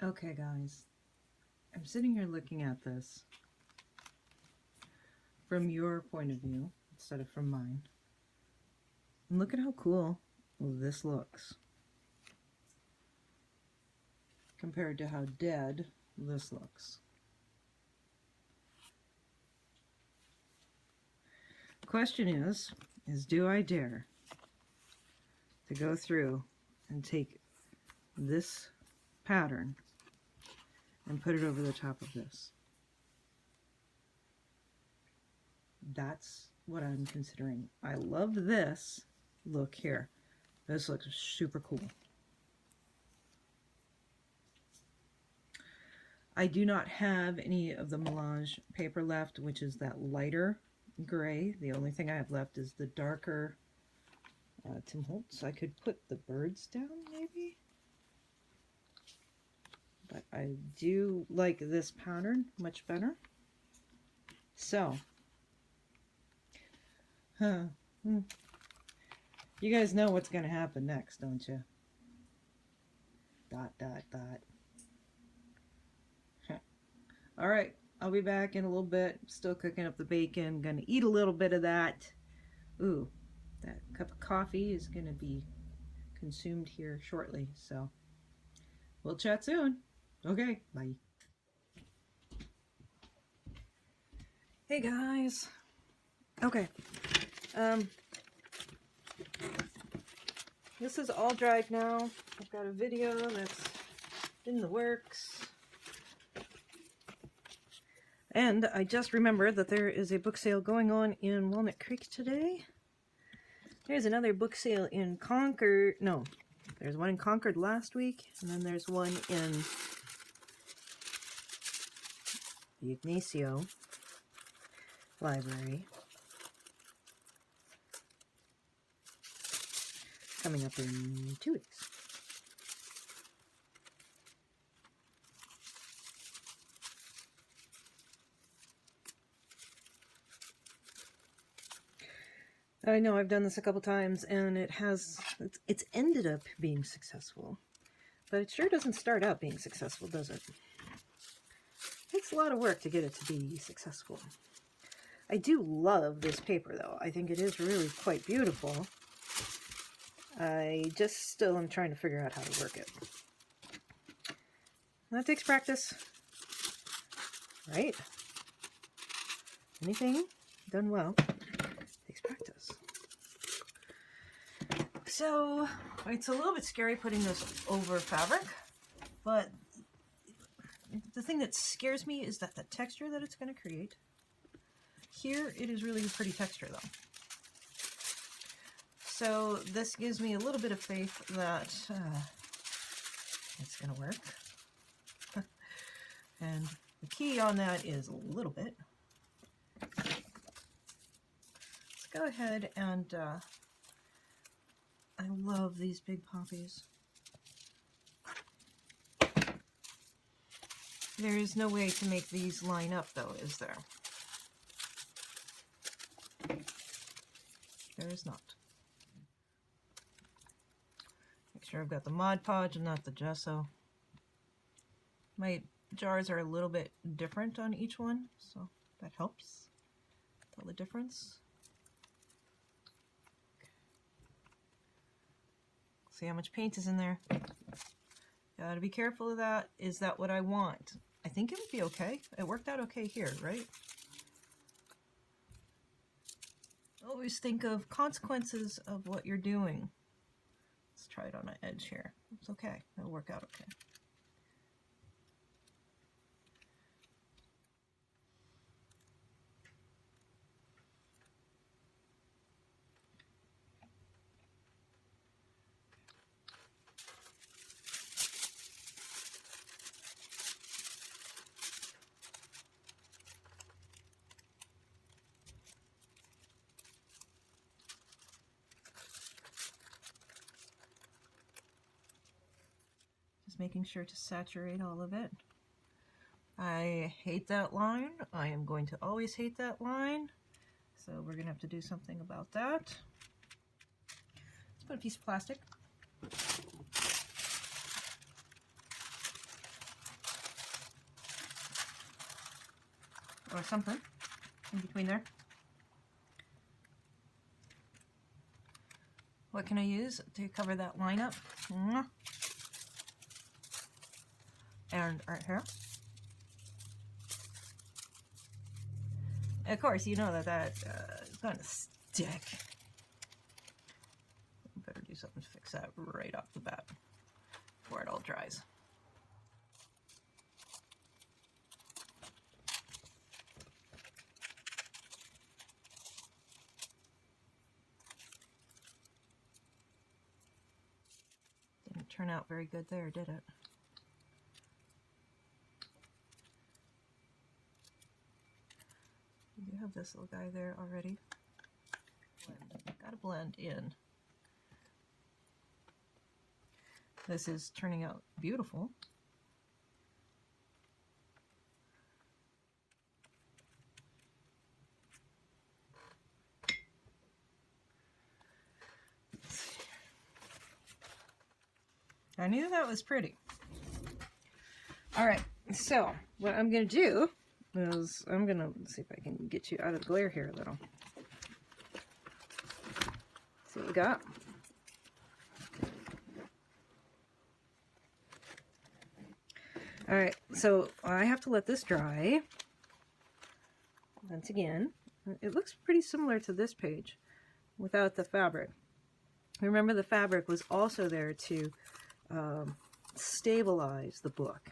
Okay guys, I'm sitting here looking at this from your point of view instead of from mine. And look at how cool this looks compared to how dead this looks. The question is do I dare to go through and take this pattern and put it over the top of this? That's what I'm considering. I love this look here. This looks super cool. I do not have any of the melange paper left, which is that lighter gray. The only thing I have left is the darker Tim Holtz. I could put the birds down maybe, but I do like this pattern much better. So you guys know what's going to happen next, don't you? Dot, dot, dot. All right, I'll be back in a little bit. Still cooking up the bacon. Gonna eat a little bit of that. Ooh, that cup of coffee is gonna be consumed here shortly. So we'll chat soon. Okay, bye. Hey guys. Okay. This is all dried now. I've got a video that's in the works. And I just remembered that there is a book sale going on in Walnut Creek today. There's another book sale in Concord. No, there's one in Concord last week, and then there's one in the Ignacio Library coming up in 2 weeks. I know I've done this a couple times and it's ended up being successful, but it sure doesn't start out being successful, does it? It takes a lot of work to get it to be successful. I do love this paper though. I think it is really quite beautiful. I just still am trying to figure out how to work it. That takes practice, right? Anything done well takes practice. So it's a little bit scary putting this over fabric, but the thing that scares me is that the texture that it's going to create. Here it is really a pretty texture though. So this gives me a little bit of faith that it's going to work. And the key on that is a little bit. Let's go ahead and I love these big poppies. There is no way to make these line up though, is there? There is not. Make sure I've got the Mod Podge and not the gesso. My jars are a little bit different on each one, so that helps tell the difference. See how much paint is in there. Gotta be careful of that. Is that what I want? I think it would be okay. It worked out okay here, right? Always think of consequences of what you're doing. Let's try it on an edge here. It's okay. It'll work out okay. Making sure to saturate all of it. I hate that line. I am going to always hate that line. So we're going to have to do something about that. Let's put a piece of plastic. or something in between there. What can I use to cover that line up? And right here. Of course, you know that is going to stick. Better do something to fix that right off the bat before it all dries. Didn't turn out very good there, did it? You have this little guy there already. Gotta blend in. This is turning out beautiful. I knew that was pretty. All right, so what I'm going to do is I'm going to see if I can get you out of the glare here a little. See what we got. All right, so I have to let this dry. Once again, it looks pretty similar to this page without the fabric. Remember, the fabric was also there to stabilize the book.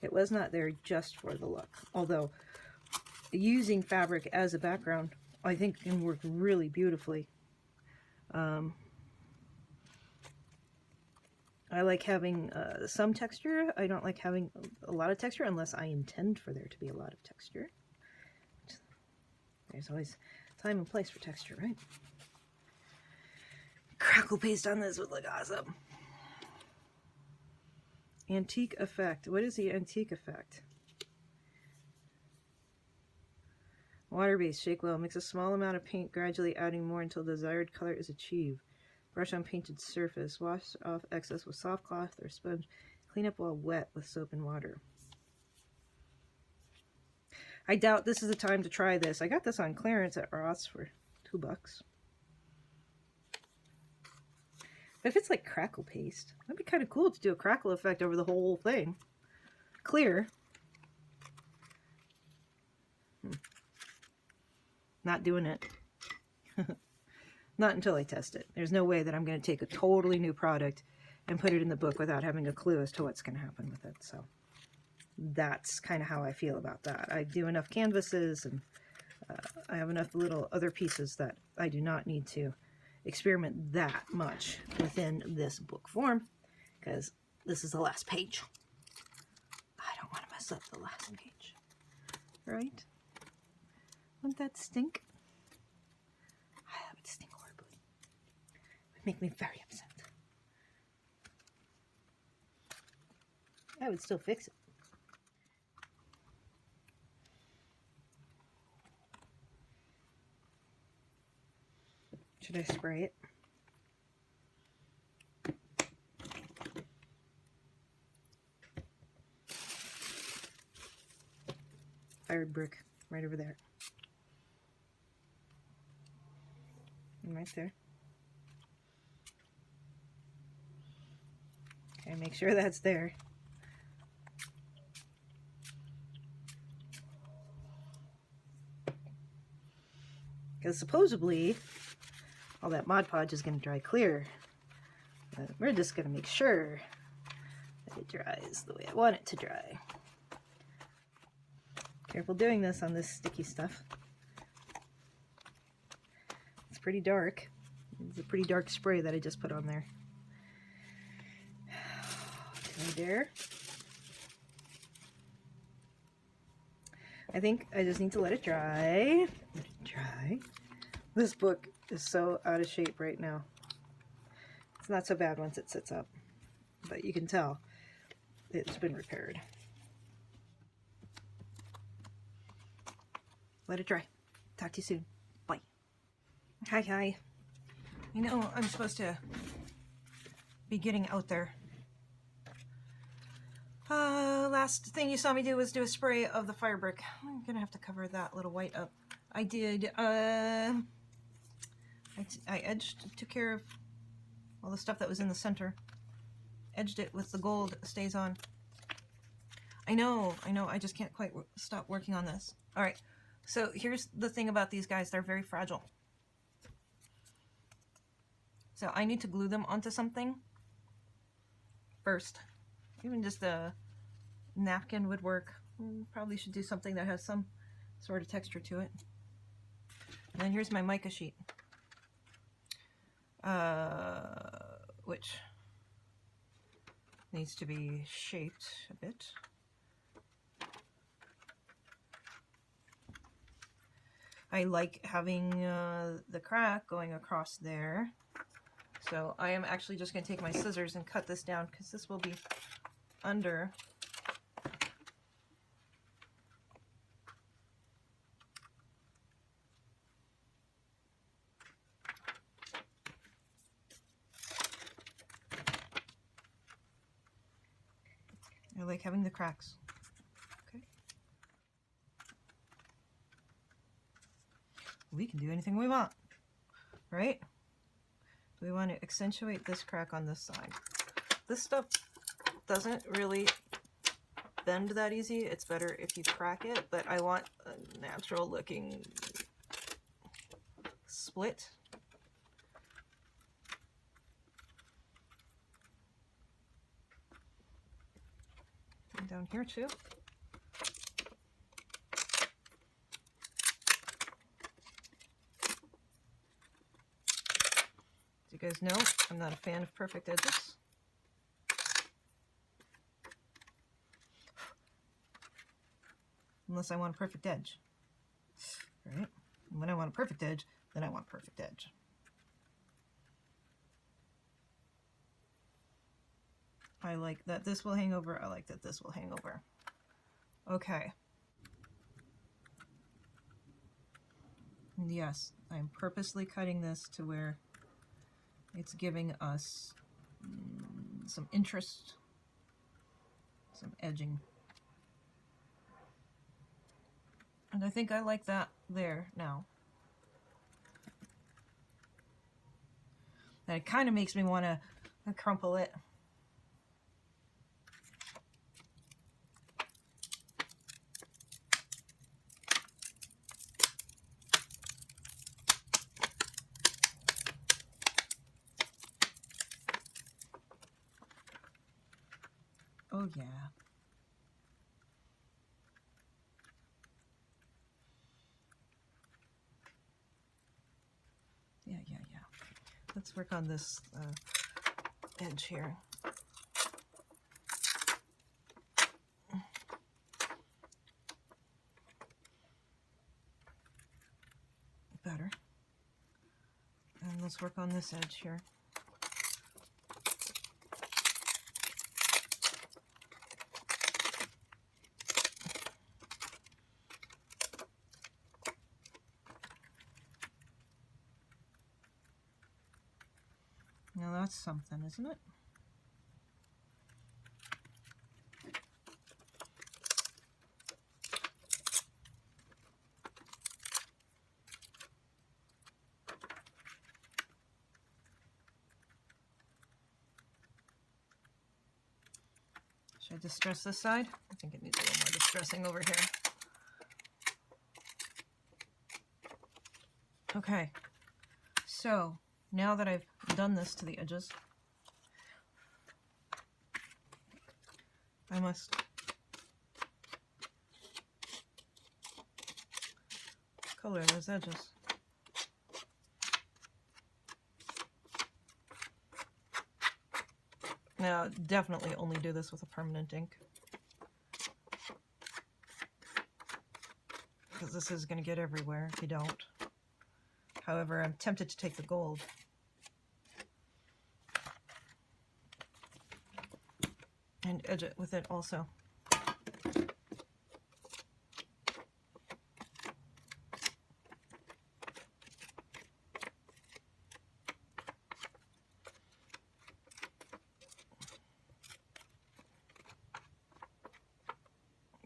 It was not there just for the look, although using fabric as a background I think can work really beautifully. I like having some texture. I don't like having a lot of texture unless I intend for there to be a lot of texture. There's always time and place for texture, right? Crackle paste on this would look awesome. Antique effect. What is the antique effect? Water-based. Shake well. Mix a small amount of paint, gradually adding more until desired color is achieved. Brush on painted surface. Wash off excess with soft cloth or sponge. Clean up while wet with soap and water. I doubt this is the time to try this. I got this on clearance at Ross for $2. But if it's like crackle paste, that'd be kind of cool to do a crackle effect over the whole thing. Clear. Not doing it. Not until I test it. There's no way that I'm going to take a totally new product and put it in the book without having a clue as to what's going to happen with it. So that's kind of how I feel about that. I do enough canvases and I have enough little other pieces that I do not need to experiment that much within this book form, because this is the last page. I don't want to mess up the last page, right? Wouldn't that stink? That would stink horribly. It would make me very upset. I would still fix it. Should I spray it? Fired brick right over there. And right there. Okay, make sure that's there. Because supposedly all that Mod Podge is going to dry clear. But we're just going to make sure that it dries the way I want it to dry. Careful doing this on this sticky stuff. It's pretty dark. It's a pretty dark spray that I just put on there. Right there. I think I just need to let it dry. Let it dry. This book is so out of shape right now. It's not so bad once it sits up, but you can tell it's been repaired. Let it dry. Talk to you soon. Bye. Hi. You know, I'm supposed to be getting out there. last thing you saw me do was do a spray of the fire brick. I'm gonna have to cover that little white up. I did, I edged, took care of all the stuff that was in the center. Edged it with the gold Staz-on. I know, I just can't quite stop working on this. All right, so here's the thing about these guys. They're very fragile. So I need to glue them onto something first. Even just a napkin would work. Probably should do something that has some sort of texture to it. And then here's my mica sheet, which needs to be shaped a bit. I like having the crack going across there. So I am actually just going to take my scissors and cut this down because this will be under. I like having the cracks. Okay. We can do anything we want, right? We want to accentuate this crack on this side. This stuff doesn't really bend that easy. It's better if you crack it, but I want a natural looking split. And down here too. As you guys know, I'm not a fan of perfect edges. Unless I want a perfect edge. All right? And when I want a perfect edge, then I want perfect edge. I like that this will hang over. I like that this will hang over. Okay. And yes, I'm purposely cutting this to where it's giving us some interest, some edging. And I think I like that there now. And it kind of makes me want to crumple it. Oh yeah. Yeah. Let's work on this edge here. Better. And let's work on this edge here. Now that's something, isn't it? Should I distress this side? I think it needs a little more distressing over here. Okay, so now that I've done this to the edges, I must color those edges. Now, definitely only do this with a permanent ink, because this is going to get everywhere if you don't. However, I'm tempted to take the gold. And edge it with it also.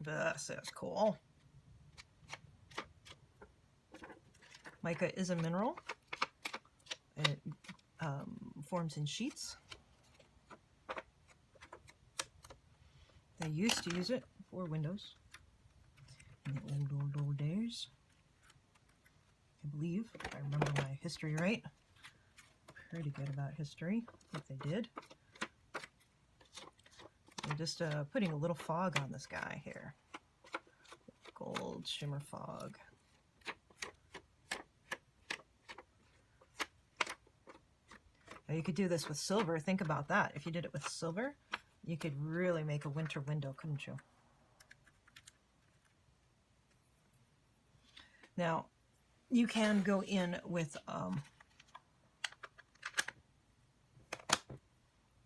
This is cool. Mica is a mineral. It forms in sheets. They used to use it for windows in the old days. I believe, if I remember my history right. Pretty good about history, if they did. I'm just putting a little fog on this guy here. Gold shimmer fog. Now you could do this with silver. Think about that. If you did it with silver, you could really make a winter window, couldn't you? Now, you can go in with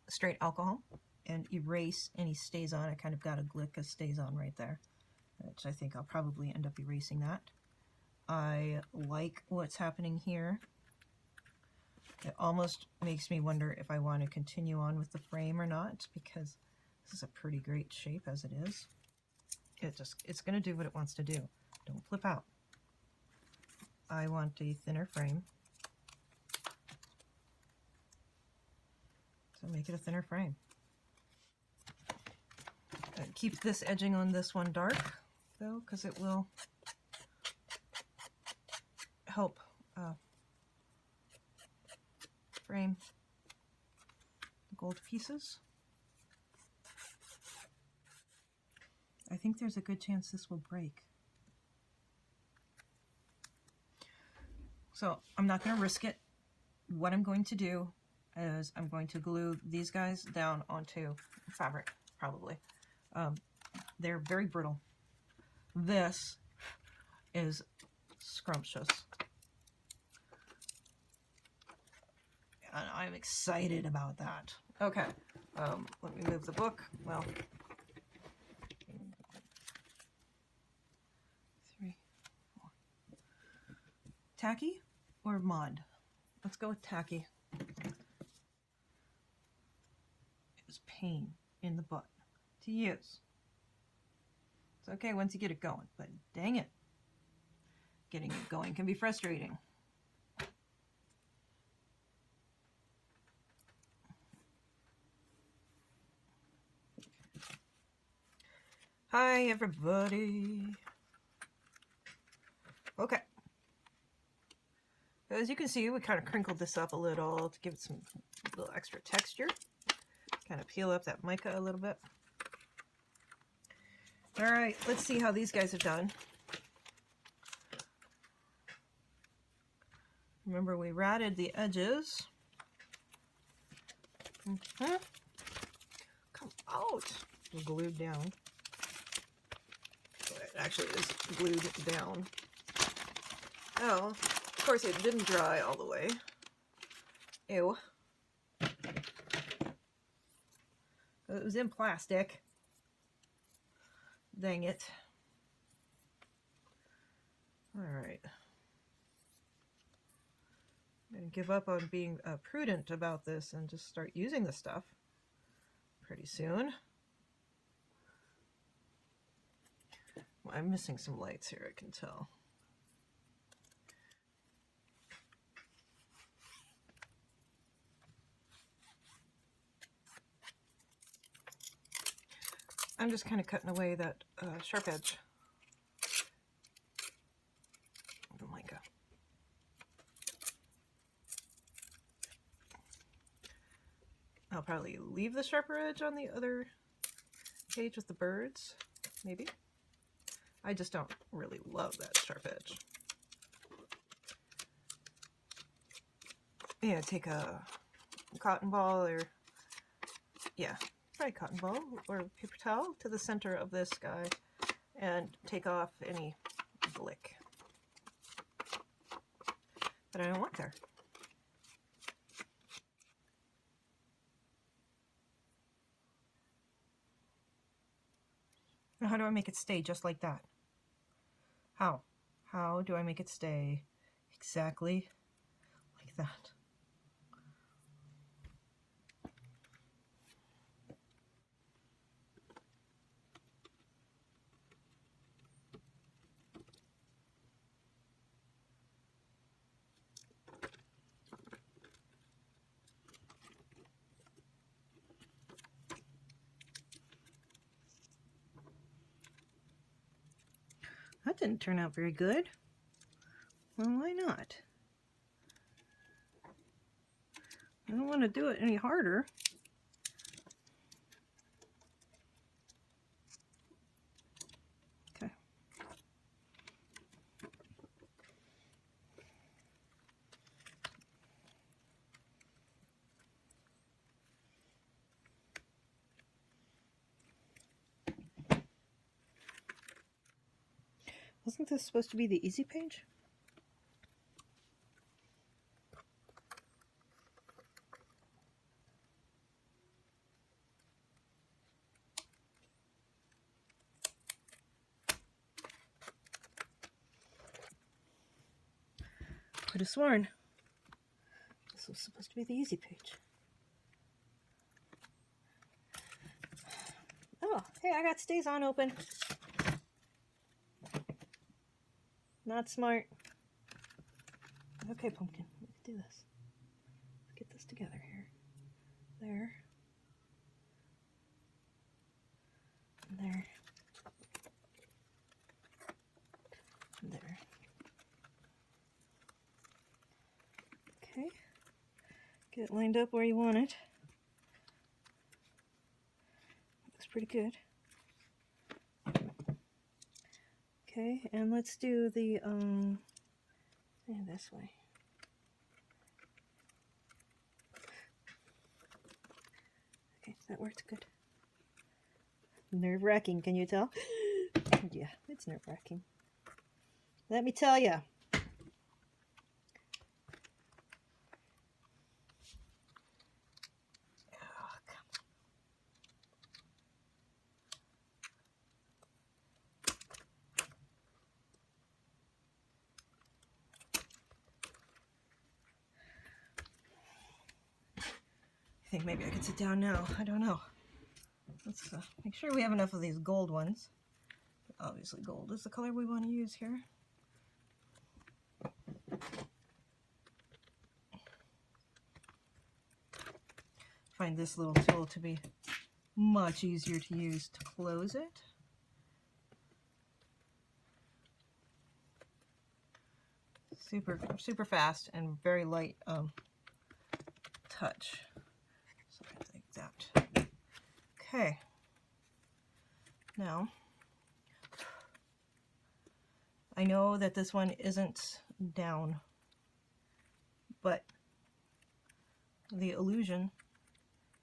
straight alcohol and erase any Staz-on. I kind of got a glick of Staz-on right there, which I think I'll probably end up erasing that. I like what's happening here. It almost makes me wonder if I want to continue on with the frame or not, because this is a pretty great shape as it is. It's going to do what it wants to do. Don't flip out. I want a thinner frame. So make it a thinner frame. Keep this edging on this one dark, though, because it will help frame the gold pieces. I think there's a good chance this will break. So I'm not going to risk it. What I'm going to do is I'm going to glue these guys down onto fabric, probably. They're very brittle. This is scrumptious. And I'm excited about that. Okay, let me move the book. Well, 3, 4. Tacky or Mod? Let's go with tacky. It was pain in the butt to use. It's okay once you get it going, but dang it, getting it going can be frustrating. Hi, everybody. Okay. As you can see, we kind of crinkled this up a little to give it some little extra texture. Kind of peel up that mica a little bit. All right, let's see how these guys have done. Remember, we ratted the edges. Come out. They're glued down. It actually is glued down. Oh, of course it didn't dry all the way. Ew. It was in plastic. Dang it. Alright. I'm going to give up on being prudent about this and just start using the stuff pretty soon. Well, I'm missing some lights here, I can tell. I'm just kind of cutting away that sharp edge of the mica. I'll probably leave the sharper edge on the other page with the birds, maybe. I just don't really love that sharp edge. Yeah, take a cotton ball or, yeah, probably cotton ball or paper towel to the center of this guy and take off any glick that I don't want there. Now, how do I make it stay just like that? How? How do I make it stay exactly like that? That didn't turn out very good. Well, why not? I don't want to do it any harder. Okay. Wasn't this supposed to be the easy page? Could have sworn this was supposed to be the easy page. Oh, hey, I got Staz-on open. Not smart. Okay, pumpkin, let's do this. Let's get this together here. There. And there. And there. Okay. Get it lined up where you want it. Looks pretty good. Okay, and let's do the this way. Okay, that worked good. Nerve-wracking, can you tell? Yeah, it's nerve-wracking. Let me tell you. I think maybe I could sit down now. I don't know. Let's make sure we have enough of these gold ones. Obviously gold is the color we want to use here. Find this little tool to be much easier to use to close it. Super fast and very light touch. Like that. Okay. Now, I know that this one isn't down, but the illusion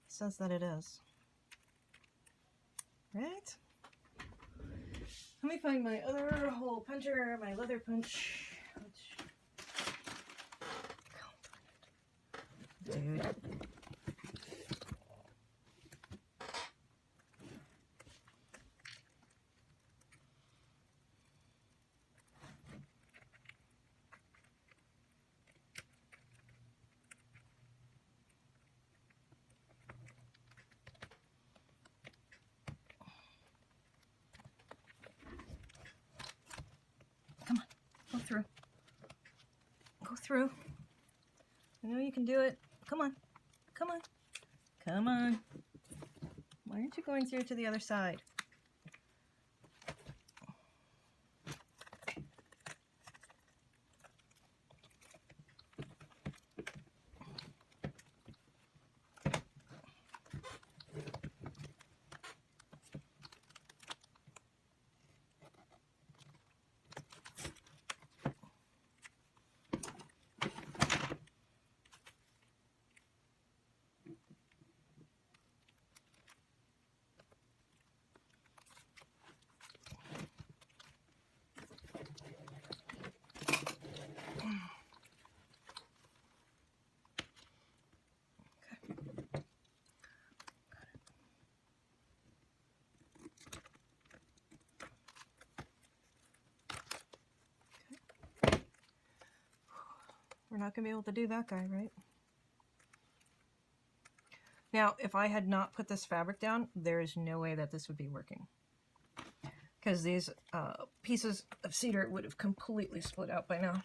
says that it is. Right? Let me find my other hole puncher, my leather punch. Dude. Come on, go through. Go through. I know you can do it. Come on. Come on. Come on. Why aren't you going through to the other side? We're not going to be able to do that guy, right? Now, if I had not put this fabric down, there is no way that this would be working. Because these pieces of cedar would have completely split out by now.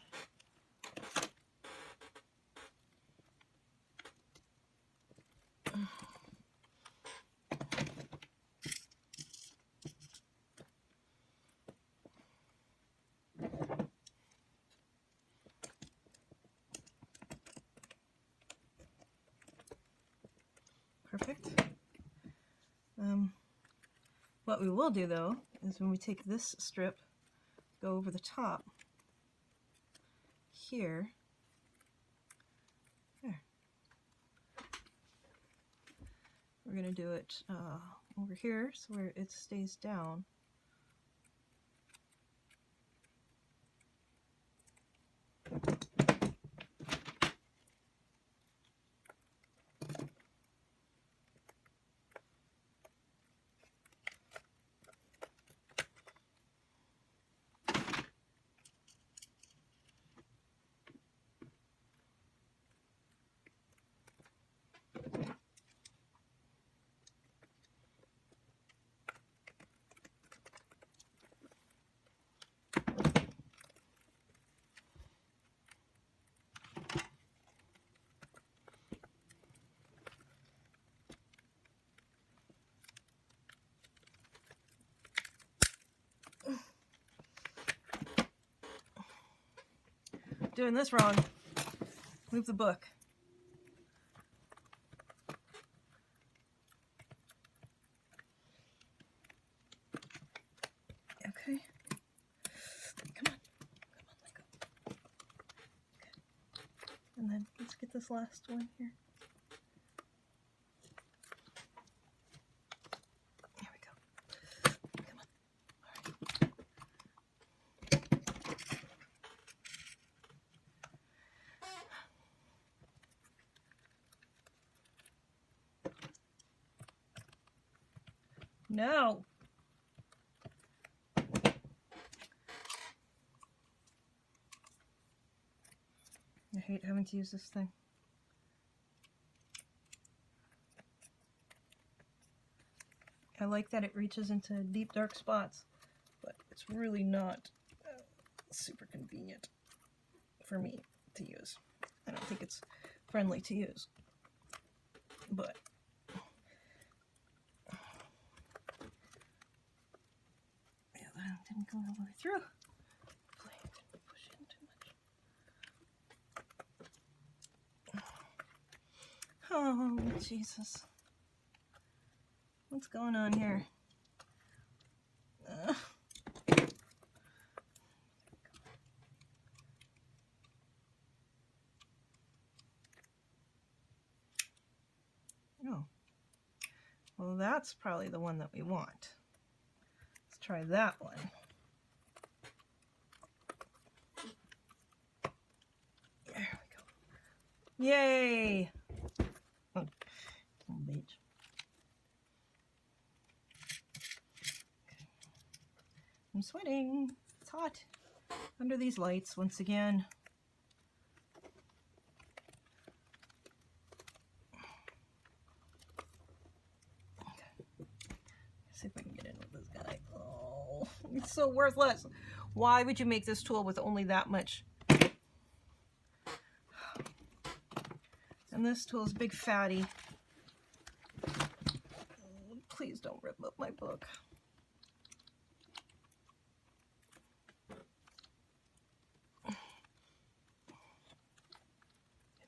perfect. What we will do though is when we take this strip, go over the top here. There. We're going to do it over here so where it stays down. Doing this wrong. Move the book. Okay. Come on, let go. Okay. And then let's get this last one here. There we go. Come on. All right. No. I hate having to use this thing. I like that it reaches into deep dark spots, but it's really not super convenient for me to use. I don't think it's friendly to use, but yeah, that didn't go all the way through. Hopefully I didn't push in too much. Oh, Jesus. What's going on here? Oh. Well, that's probably the one that we want. Let's try that one. There we go. Yay! Oh, little bitch. Okay. I'm sweating. It's hot under these lights once again. See if I can get in with this guy. Oh, it's so worthless. Why would you make this tool with only that much? And this tool is big fatty. Oh, please don't rip up my book. It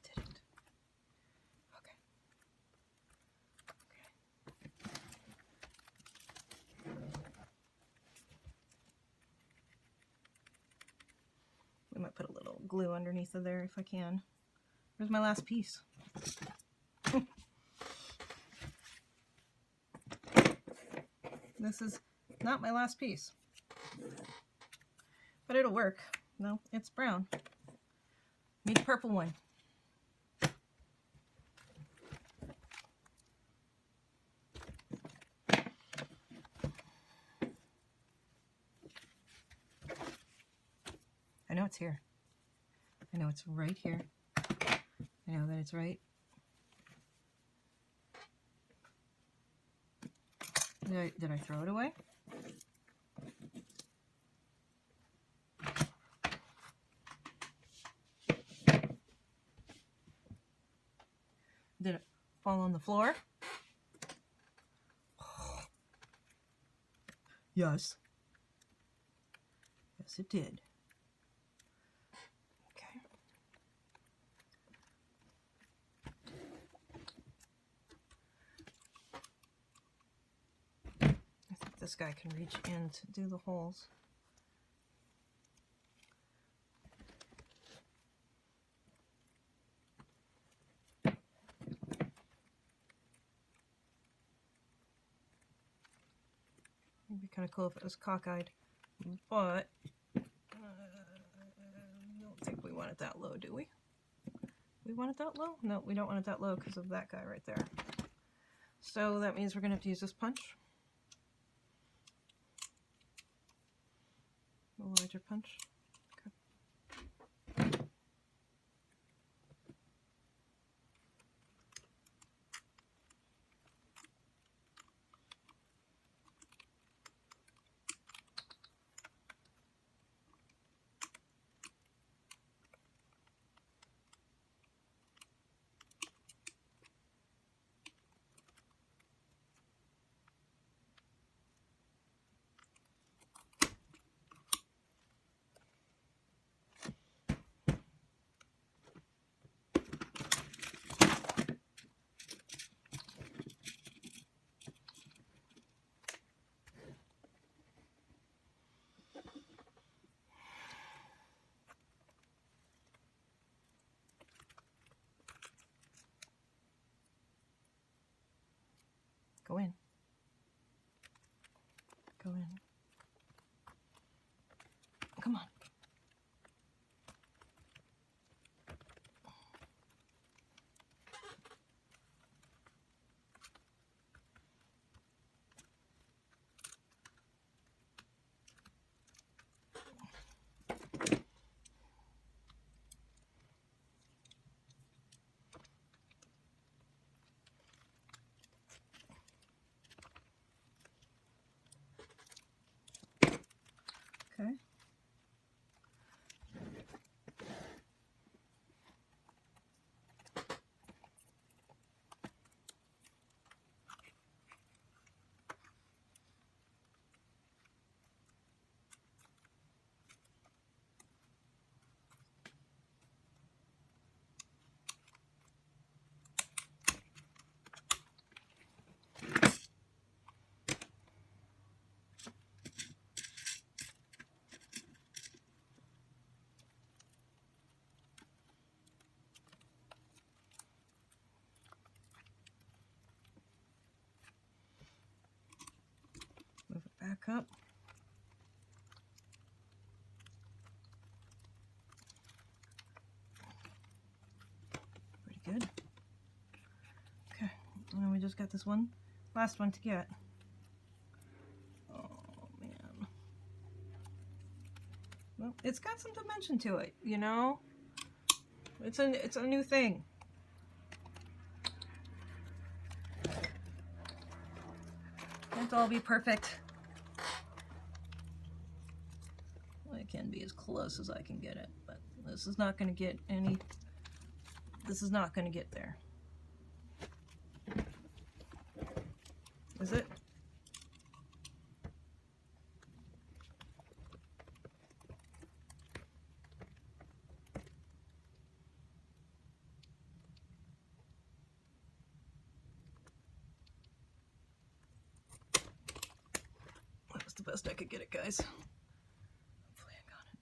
didn't. Okay. We might put a little glue underneath of there if I can. Where's my last piece? This is not my last piece, but it'll work. No, it's brown. Need a purple one. I know it's here. I know it's right here. I know that it's right. Did I throw it away? Did it fall on the floor? Yes. Yes, it did. Okay. this guy can reach in to do the holes. It'd be kind of cool if it was cockeyed, but I don't think we want it that low, do we? We want it that low? No, we don't want it that low because of that guy right there. So that means we're going to have to use this punch. A larger punch. Okay. Go in. Go in. Come on. Okay. Move it back up. Pretty good. Okay, and then we just got this one, last one to get. Oh man. Well, it's got some dimension to it, you know? It's a new thing. Can't all be perfect. Well, it can be as close as I can get it, but this is not going to get any. This is not going to get there. Is it? That was the best I could get it, guys. Hopefully I got it.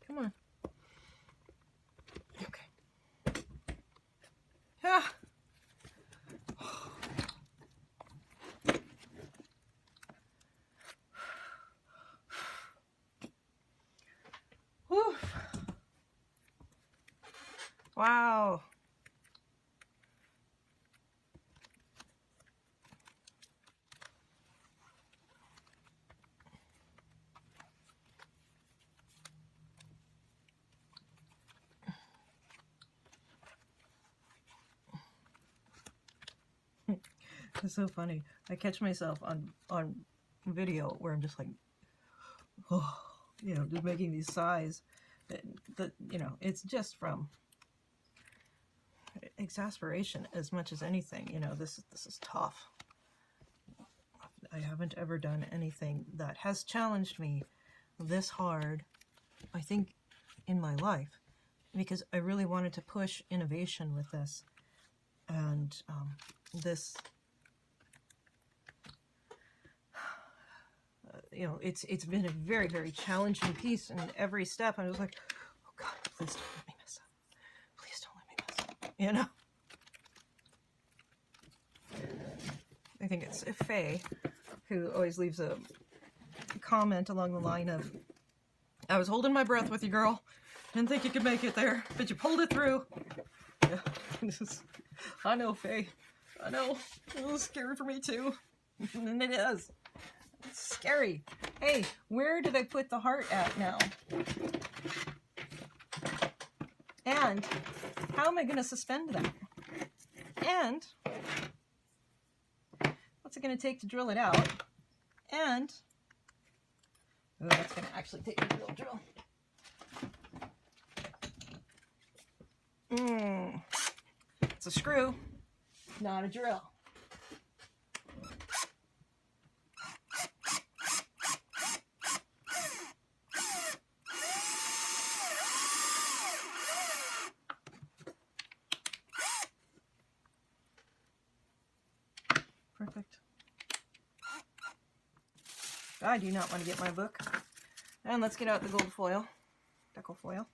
Come on. Okay. Ah. Whew. Wow. It's so funny. I catch myself on video where I'm just like, oh, you know, just making these sighs. That you know, it's just from exasperation as much as anything. You know, this is tough. I haven't ever done anything that has challenged me this hard, I think, in my life, because I really wanted to push innovation with this. And this, you know, it's been a very, very challenging piece in every step. I was like, oh God, please don't let me mess up. Please don't let me mess up. You know? I think it's Faye who always leaves a comment along the line of, I was holding my breath with you, girl. Didn't think you could make it there, but you pulled it through. Yeah, I know, Faye. I know. It was scary for me too. And it is. It's scary. Hey, where did I put the heart at now? And how am I going to suspend that? And what's it going to take to drill it out? And oh, that's going to actually take a real drill. It's a screw, not a drill. Perfect. I do not want to get my book. And let's get out the gold foil, Deco-Foil.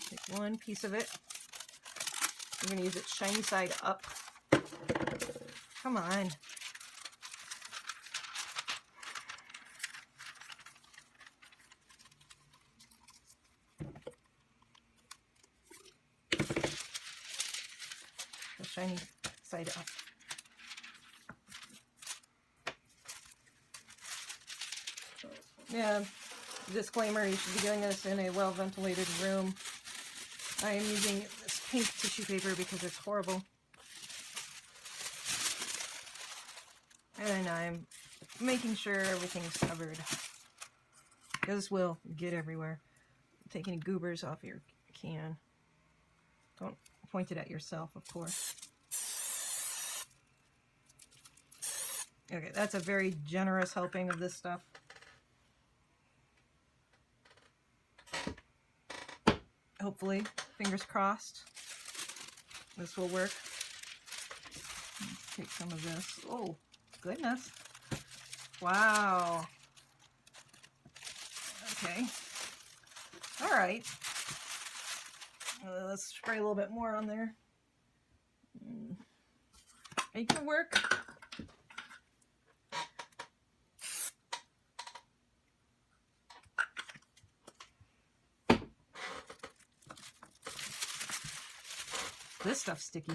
Take one piece of it. I'm going to use it shiny side up. Come on. The shiny side up. Yeah, disclaimer, you should be doing this in a well-ventilated room. I am using this pink tissue paper because it's horrible. And I'm making sure everything's covered. This will get everywhere. Take any goobers off your can. Don't point it at yourself, of course. Okay, that's a very generous helping of this stuff. Hopefully, fingers crossed, this will work. Let's take some of this. Oh, goodness. Wow. Okay. All right. Let's spray a little bit more on there. Make it work. This stuff's sticky.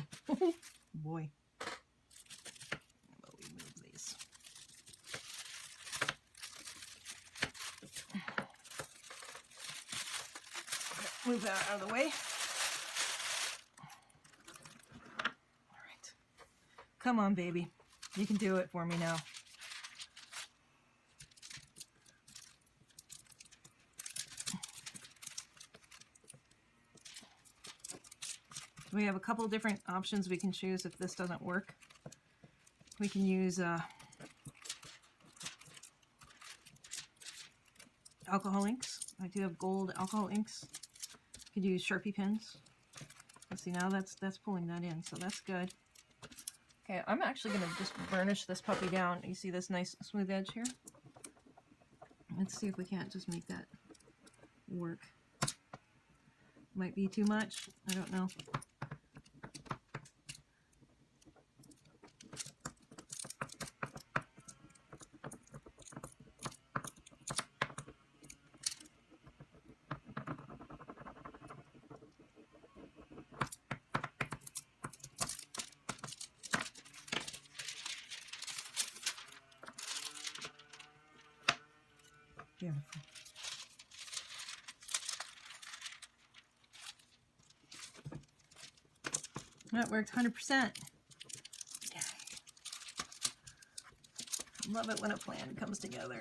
Boy. How about we move these? Move that out of the way. All right. Come on, baby. You can do it for me now. We have a couple different options we can choose if this doesn't work. We can use alcohol inks. I do have gold alcohol inks. You could use Sharpie pens. Let's see, now that's pulling that in, so that's good. Okay, I'm actually going to just burnish this puppy down. You see this nice smooth edge here? Let's see if we can't just make that work. Might be too much. I don't know. Beautiful. That worked 100%. Love it when a plan comes together.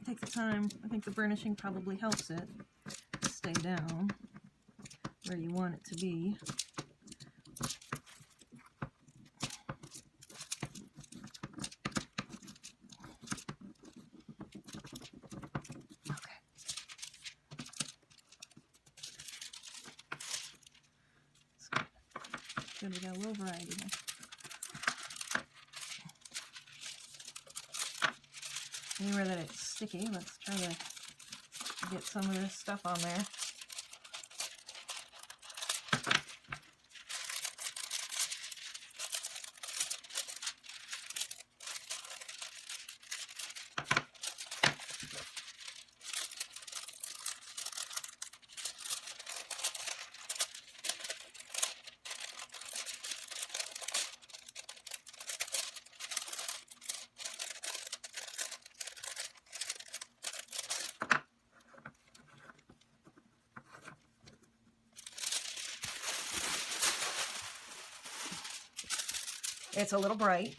Take the time. I think the burnishing probably helps it stay down where you want it to be. Good, we got a little variety here. Anywhere that it's sticky, let's try to get some of this stuff on there. It's a little bright.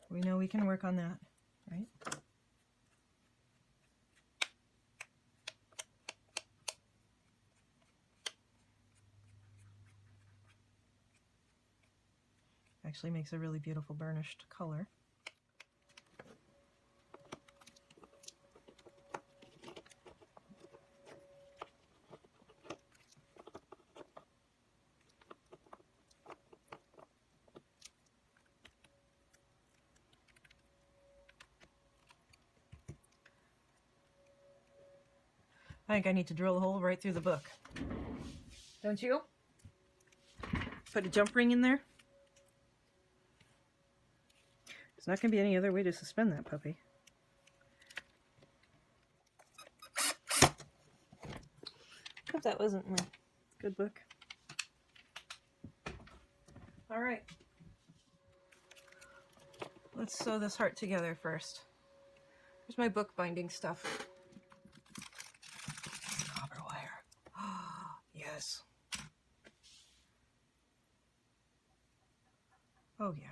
We know we can work on that, right? Actually makes a really beautiful burnished color. I think I need to drill a hole right through the book. Don't you? Put a jump ring in there. There's not going to be any other way to suspend that puppy. Hope that wasn't my good book. All right. Let's sew this heart together first. Here's my book binding stuff. Copper wire. Yes. Oh, yeah.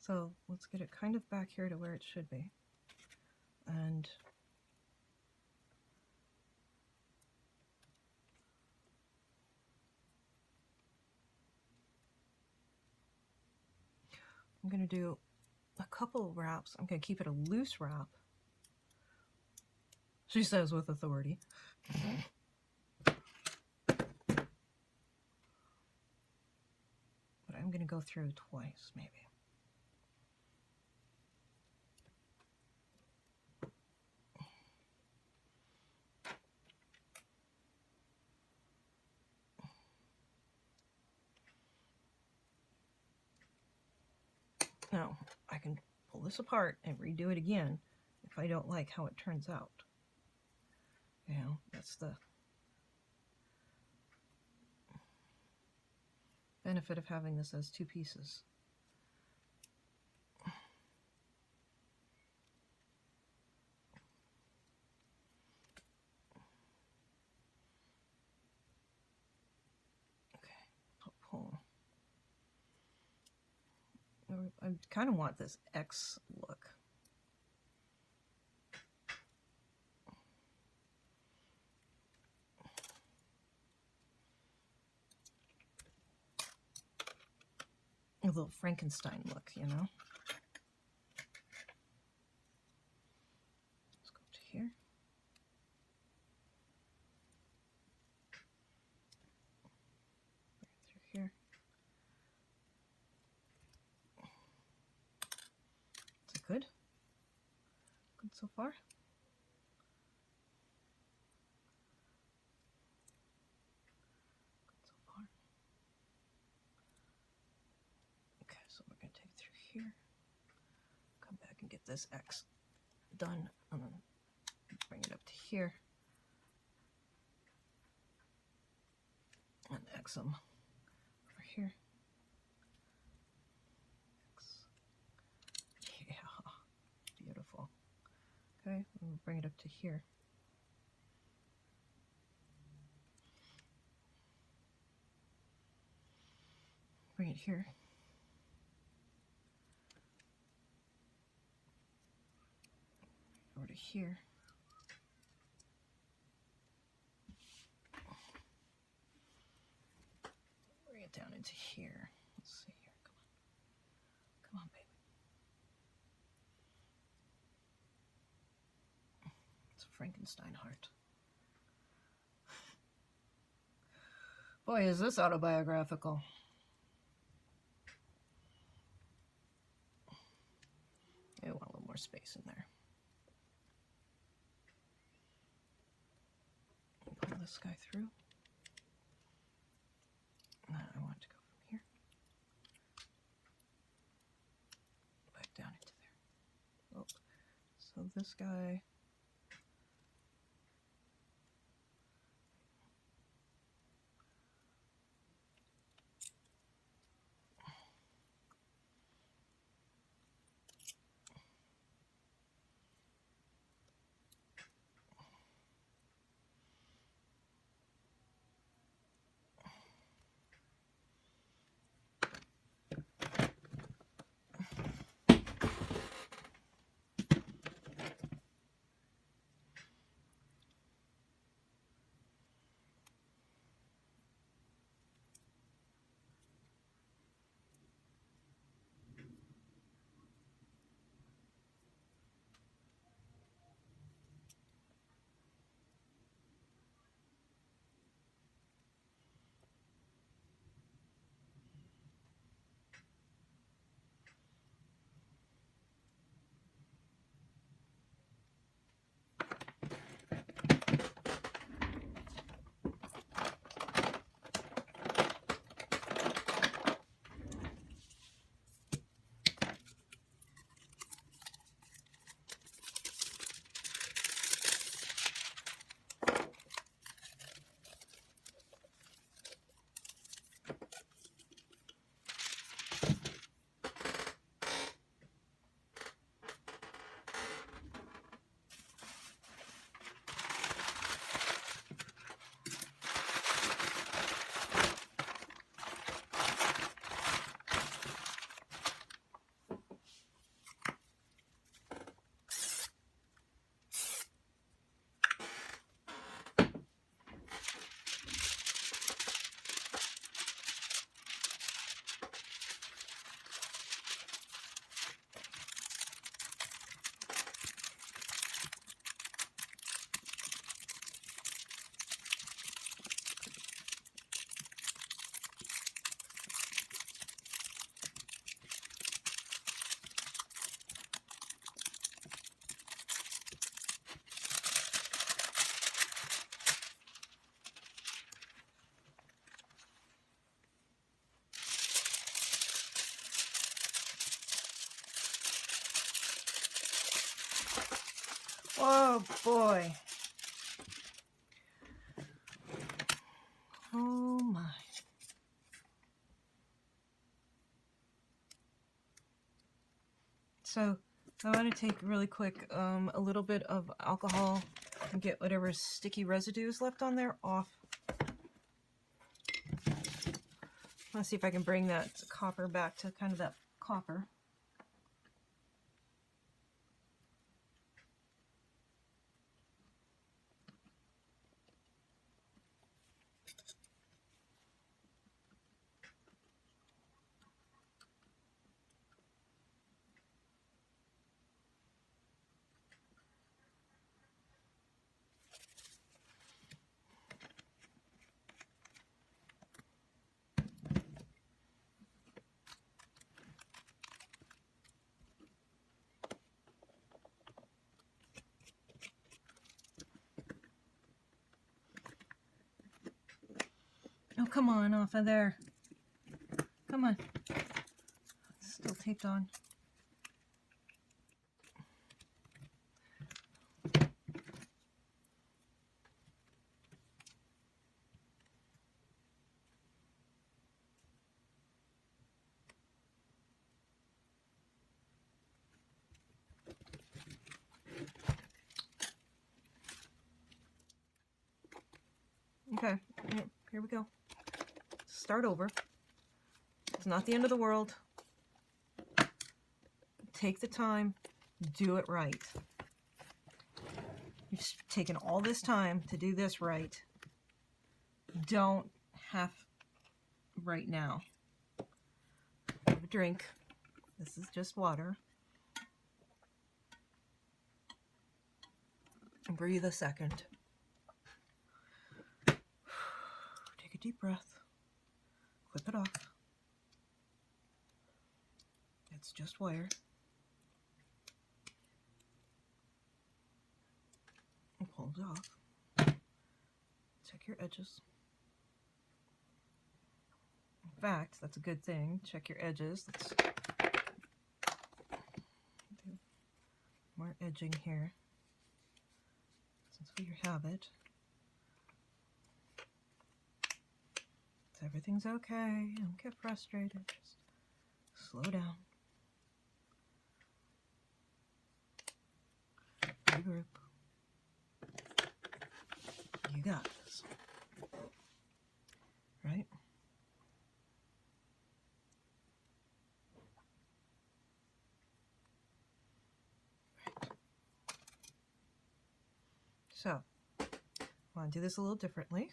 So let's get it kind of back here to where it should be. And I'm going to do a couple wraps. I'm going to keep it a loose wrap. She says with authority. But I'm going to go through twice, maybe. Now, I can pull this apart and redo it again if I don't like how it turns out. You know, that's the benefit of having this as two pieces. Okay, I'll pull. I kind of want this X look. A little Frankenstein look, you know? Let's go to here. Right through here. Is it good? Good so far? Good so far. Okay, so we're going to take it through here, come back and get this X done, and then bring it up to here, and X them over here. X. Yeah, beautiful. Okay, we'll bring it up to here. Bring it here. Over to here. Bring it down into here. Let's see here. Come on. Come on, baby. It's a Frankenstein heart. Boy, is this autobiographical. I want a little more space in there. Pull this guy through. And I want to go from here back down into there. Oh, so this guy. Oh boy. Oh my. So I want to take really quick a little bit of alcohol and get whatever sticky residue is left on there off. Let's see if I can bring that copper back to kind of that copper. Oh, come on, off of there. Come on. It's still taped on. Okay, here we go. Start over. It's not the end of the world. Take the time, do it right. You've taken all this time to do this right. Don't have right now. Have a drink. This is just water. And breathe a second. Take a deep breath. Clip it off. It's just wire. And pull it off. Check your edges. In fact, that's a good thing. Check your edges. Let's do more edging here. Since we have it. So everything's okay. Don't get frustrated. Just slow down. Regroup. You got this. Right? So, I want to do this a little differently.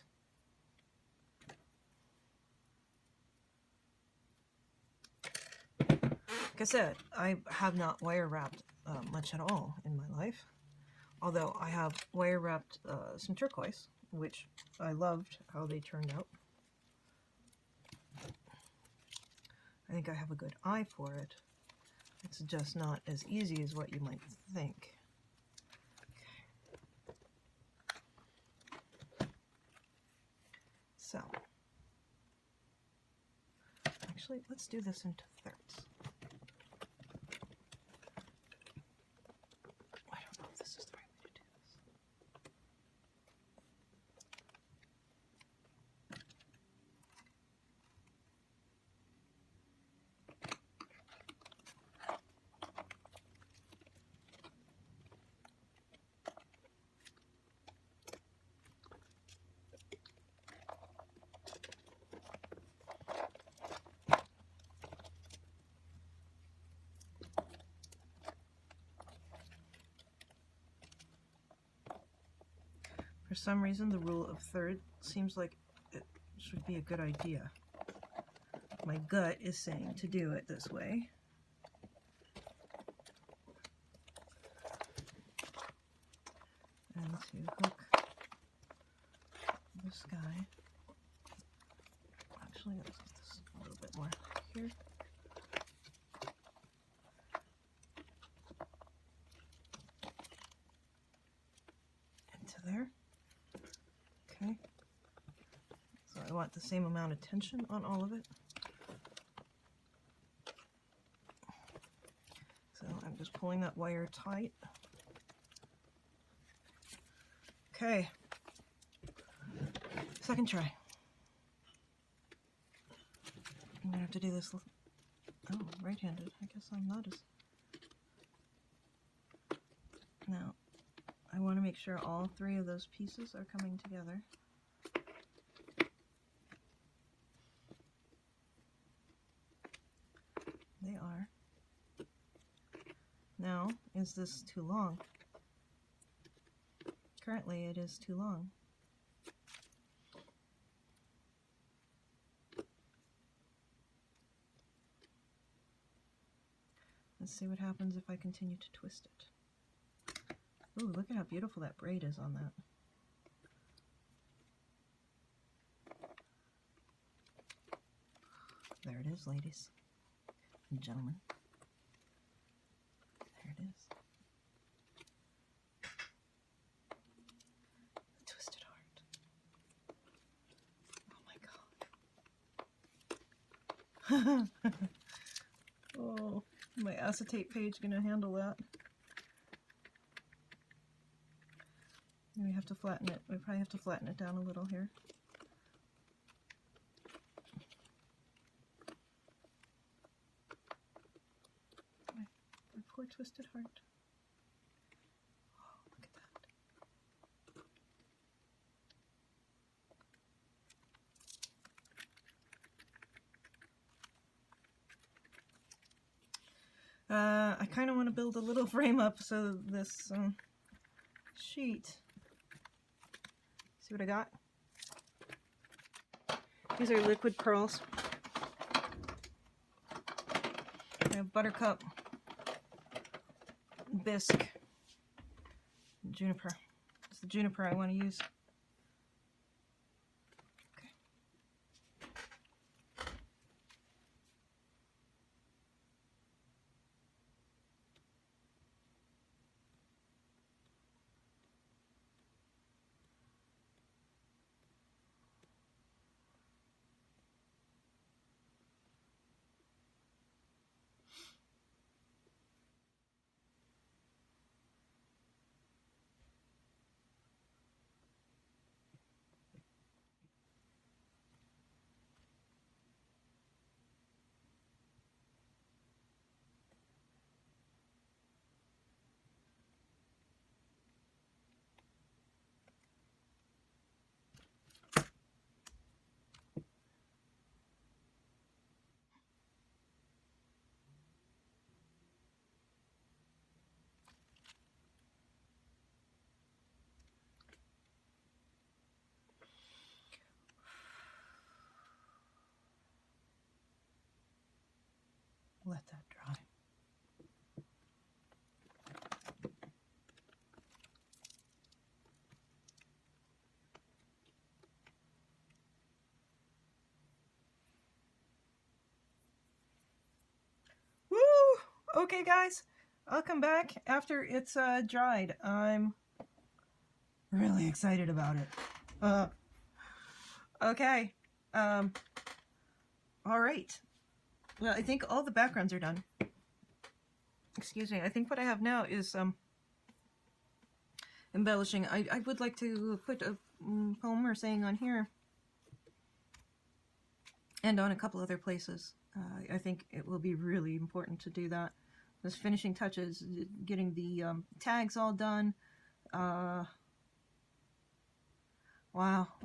Like I said, I have not wire wrapped much at all in my life. Although I have wire wrapped some turquoise, which I loved how they turned out. I think I have a good eye for it. It's just not as easy as what you might think. So, actually, let's do this into thirds. I don't know if this is the right way to do this. For some reason, the rule of thirds seems like it should be a good idea. My gut is saying to do it this way. And to hook this guy. Actually, let's put this a little bit more here. Into there. Okay, so I want the same amount of tension on all of it. So I'm just pulling that wire tight. Okay, second try. I'm gonna have to do this. Oh, right-handed. I guess I'm not as. Now, I want to make sure all three of those pieces are coming together. They are. Now, is this too long? Currently, it is too long. Let's see what happens if I continue to twist it. Ooh, look at how beautiful that braid is on that. There it is, ladies and gentlemen. There it is. The twisted heart. Oh my God. Oh, my acetate page gonna handle that. And we have to flatten it. We probably have to flatten it down a little here. My poor twisted heart. Oh, look at that. I kind of want to build a little frame up so this sheet. See what I got? These are liquid pearls. I have buttercup, bisque, and juniper. It's the juniper I want to use. Let that dry. Woo! Okay, guys, I'll come back after it's dried. I'm really excited about it. Okay. All right. Well, I think all the backgrounds are done. Excuse me. I think what I have now is embellishing. I would like to put a poem or saying on here and on a couple other places. I think it will be really important to do that. Those finishing touches, getting the tags all done. Wow,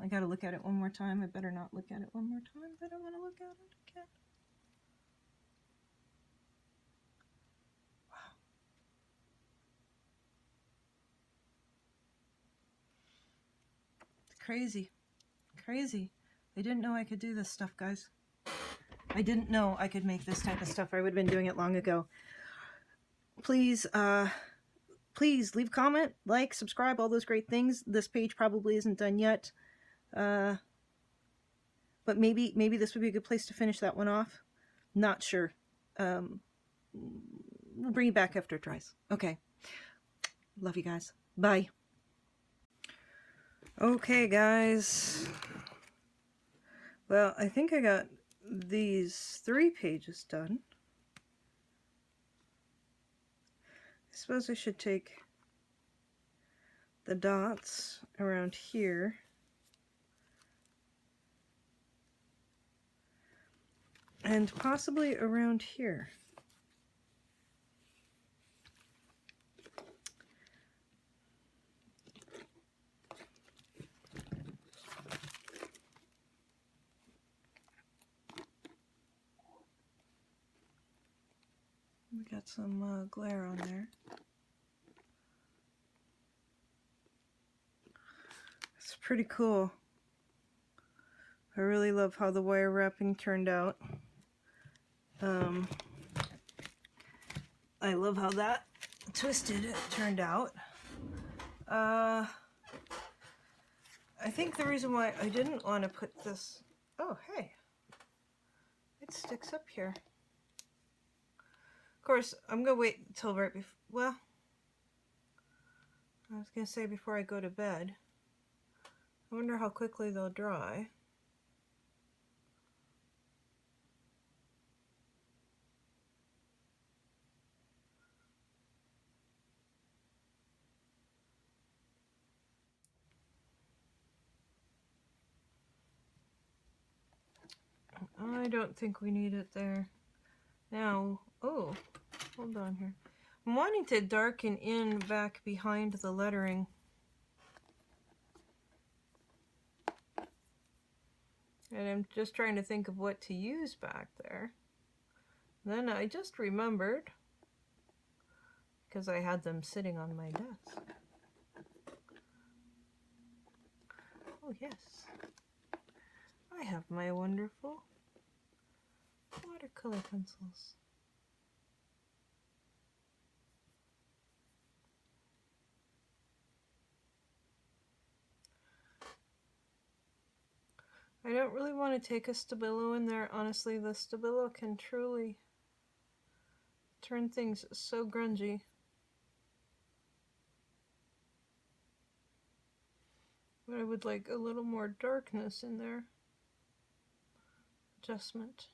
I gotta look at it one more time. I better not look at it one more time. I don't want to look at it again. Wow. It's crazy. Crazy. I didn't know I could do this stuff, guys. I didn't know I could make this type of stuff. I would have been doing it long ago. Please, please leave a comment, like, subscribe, all those great things. This page probably isn't done yet. But maybe this would be a good place to finish that one off. Not sure. We'll bring it back after it dries. Okay. Love you guys. Bye. Okay, guys. Well, I think I got these 3 pages done. I suppose I should take the dots around here and possibly around here. We got some glare on there. It's pretty cool. I really love how the wire wrapping turned out. I love how that twisted turned out. I think the reason why I didn't want to put this... Oh, hey. It sticks up here. Of course, I'm going to wait until right before... Well, I was going to say before I go to bed. I wonder how quickly they'll dry. I don't think we need it there. Now, oh, hold on here. I'm wanting to darken in back behind the lettering. And I'm just trying to think of what to use back there. Then I just remembered, because I had them sitting on my desk. Oh yes, I have my wonderful watercolor pencils. I don't really want to take a Stabilo in there. Honestly, the Stabilo can truly turn things so grungy. But I would like a little more darkness in there. Adjustment.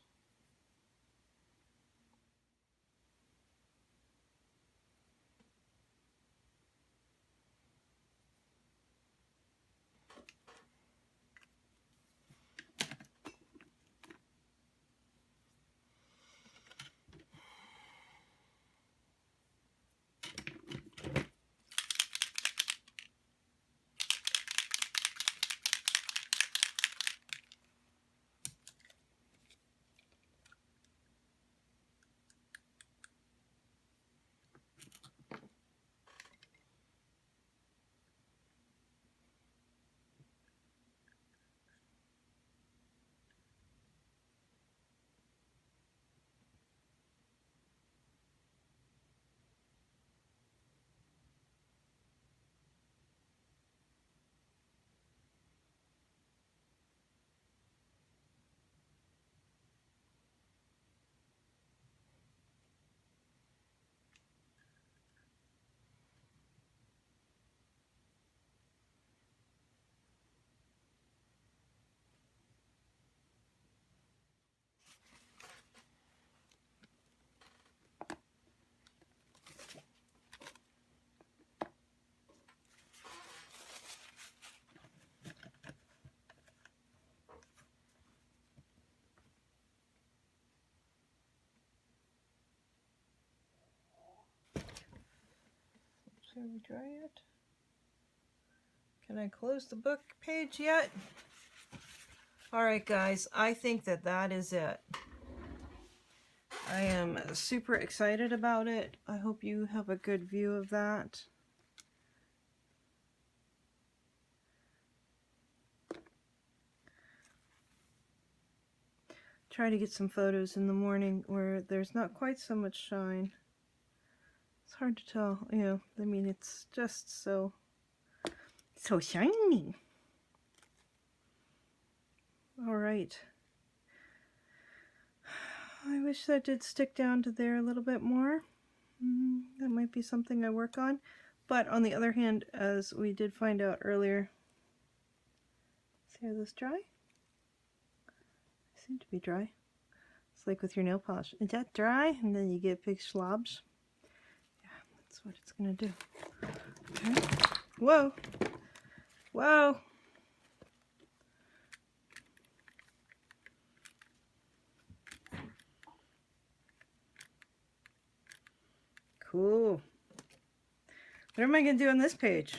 Shall we dry it? Can I close the book page yet? Alright guys, I think that that is it. I am super excited about it. I hope you have a good view of that. Try to get some photos in the morning where there's not quite so much shine. It's hard to tell, you know, I mean, it's just so shiny. All right. I wish that did stick down to there a little bit more. That might be something I work on. But on the other hand, as we did find out earlier, see how this dry? They seem to be dry. It's like with your nail polish. Is that dry? And then you get big slobs. That's what it's gonna do. Okay. Whoa! Whoa! Cool. What am I gonna do on this page?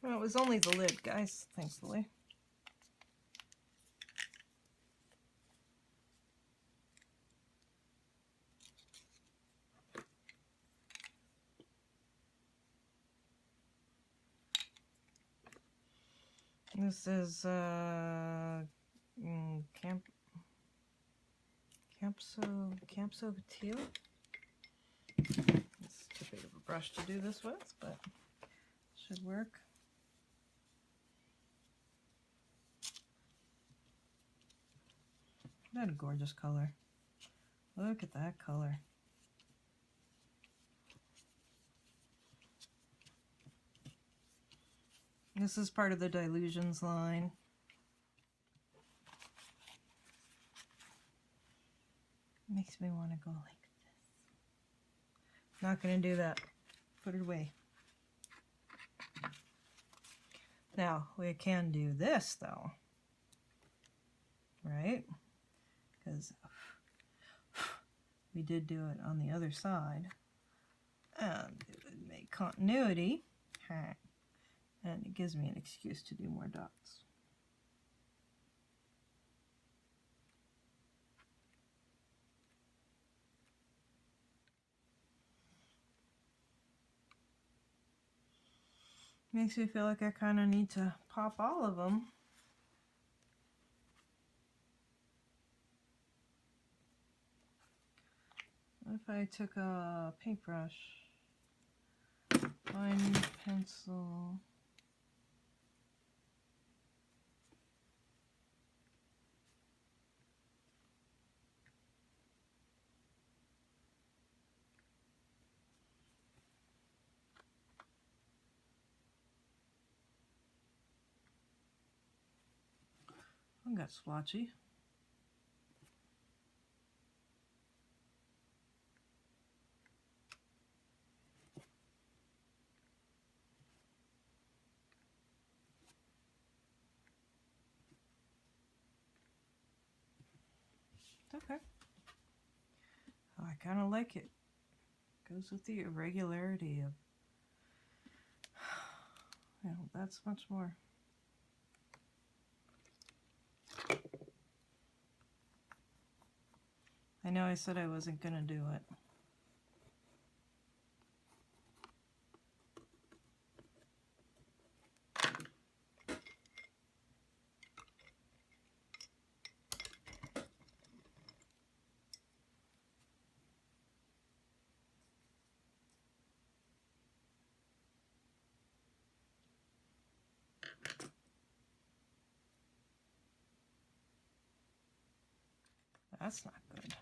Well, it was only the lid, guys, thankfully. This is Campso-Batile. It's too big of a brush to do this with, but it should work. Isn't that a gorgeous color? Look at that color. This is part of the Dylusions line. Makes me want to go like this. Not going to do that. Put it away. Now, we can do this though. Right? Because we did do it on the other side. And it would make continuity. And it gives me an excuse to do more dots. Makes me feel like I kind of need to pop all of them. What if I took a paintbrush, fine pencil, I got splotchy. Okay. Oh, I kind of like it. Goes with the irregularity of, you know, that's much more. I know I said I wasn't going to do it. That's not good.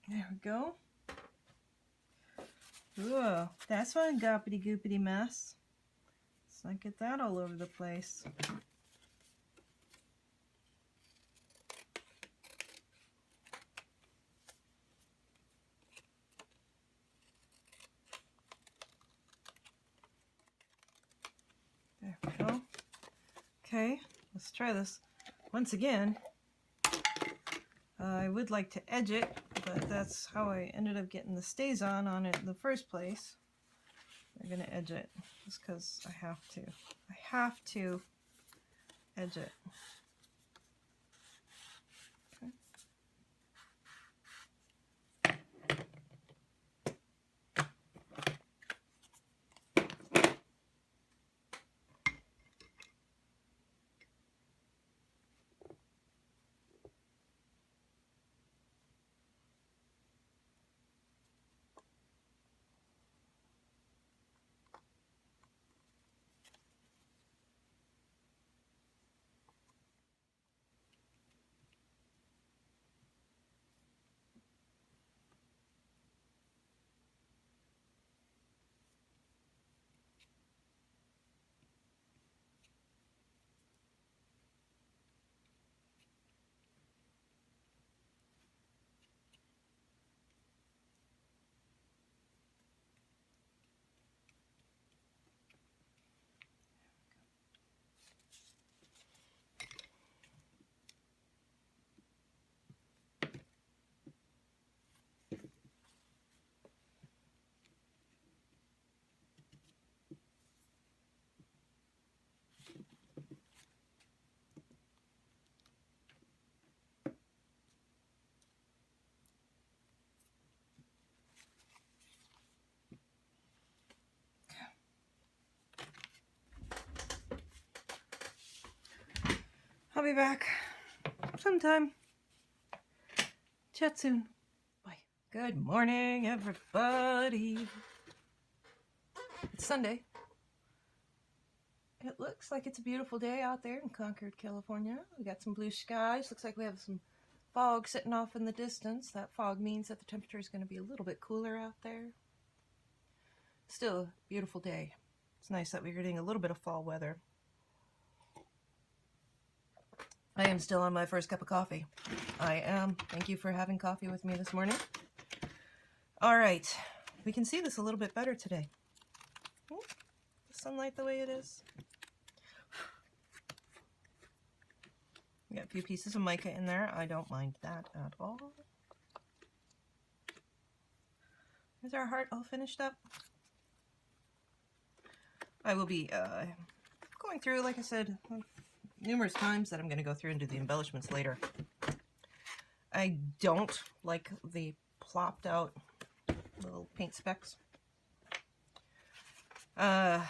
There we go. Ooh, that's one goopity goopity mess. Let's not get that all over the place. There we go. Okay, let's try this. Once again, I would like to edge it, but that's how I ended up getting the Staz-on on it in the first place. I'm going to edge it just because I have to. I have to edge it. Okay. I'll be back sometime. Chat soon. Bye. Good morning, everybody. It's Sunday. It looks like it's a beautiful day out there in Concord, California. We got some blue skies. Looks like we have some fog sitting off in the distance. That fog means that the temperature is going to be a little bit cooler out there. Still a beautiful day. It's nice that we're getting a little bit of fall weather. I am still on my first cup of coffee. I am. Thank you for having coffee with me this morning. All right. We can see this a little bit better today. Ooh, the sunlight the way it is. We got a few pieces of mica in there. I don't mind that at all. Is our heart all finished up? I will be going through, like I said, numerous times that I'm going to go through and do the embellishments later. I don't like the plopped out little paint specks. I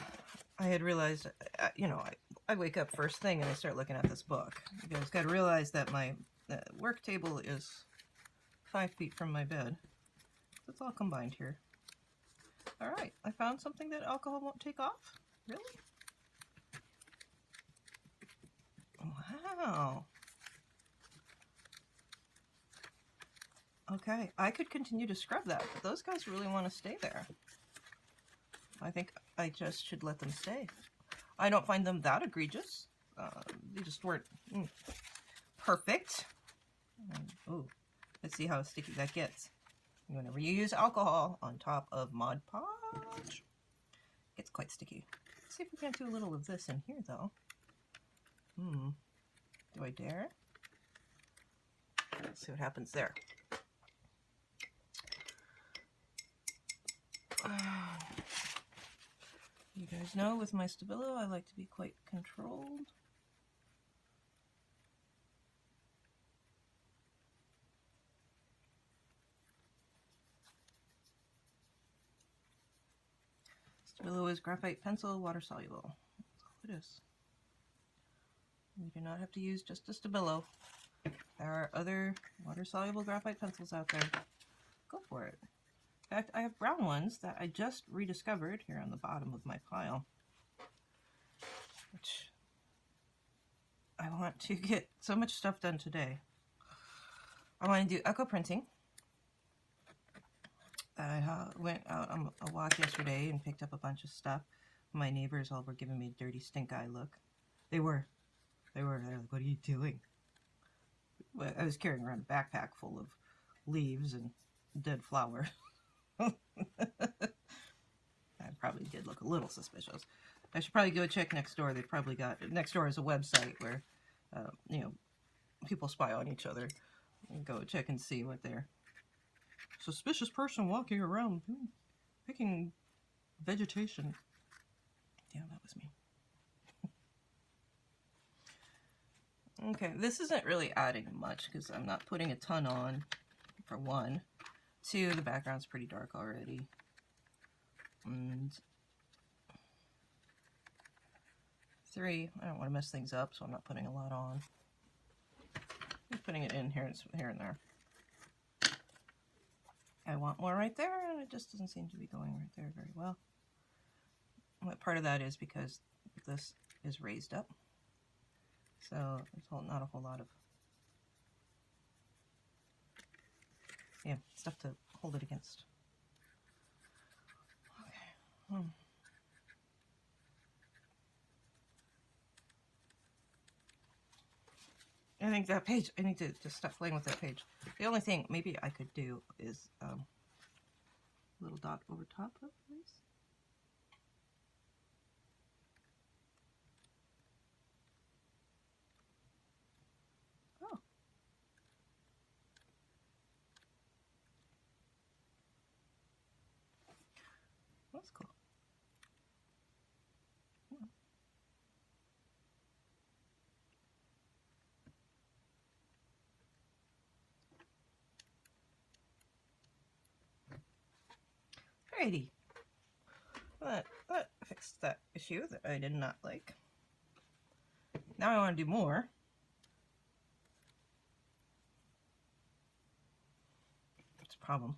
had realized, you know, I wake up first thing and I start looking at this book. You guys got to realize that my work table is 5 feet from my bed. It's all combined here. All right, I found something that alcohol won't take off. Really? Wow. Okay, I could continue to scrub that, but those guys really want to stay there. I think I just should let them stay. I don't find them that egregious. They just weren't perfect. Oh, let's see how sticky that gets. Whenever you use alcohol on top of Mod Podge, it's quite sticky. Let's see if we can't do a little of this in here, though. Do I dare? Let's see what happens there. You guys know with my Stabilo, I like to be quite controlled. Stabilo is graphite pencil, water soluble. That's all it is. You do not have to use just a Stabilo. There are other water-soluble graphite pencils out there. Go for it. In fact, I have brown ones that I just rediscovered here on the bottom of my pile, which I want to get so much stuff done today. I want to do echo printing. I went out on a walk yesterday and picked up a bunch of stuff. My neighbors all were giving me a dirty stink eye look. They were like, what are you doing? I was carrying around a backpack full of leaves and dead flower. I probably did look a little suspicious. I should probably go check next door. They probably got, next door is a website where, you know, people spy on each other. And go check and see what they're, suspicious person walking around picking vegetation. Yeah, that was me. Okay, this isn't really adding much because I'm not putting a ton on, for one. Two, the background's pretty dark already. And three, I don't want to mess things up, so I'm not putting a lot on. I'm putting it in here and there. I want more right there, and it just doesn't seem to be going right there very well. But part of that is because this is raised up. So there's not a whole lot of stuff to hold it against. Okay. I think that page, I need to just stop playing with that page. The only thing maybe I could do is a little dot over top of this. Oh. That's cool. Alrighty. That fixed that issue that I did not like. Now I want to do more. problem.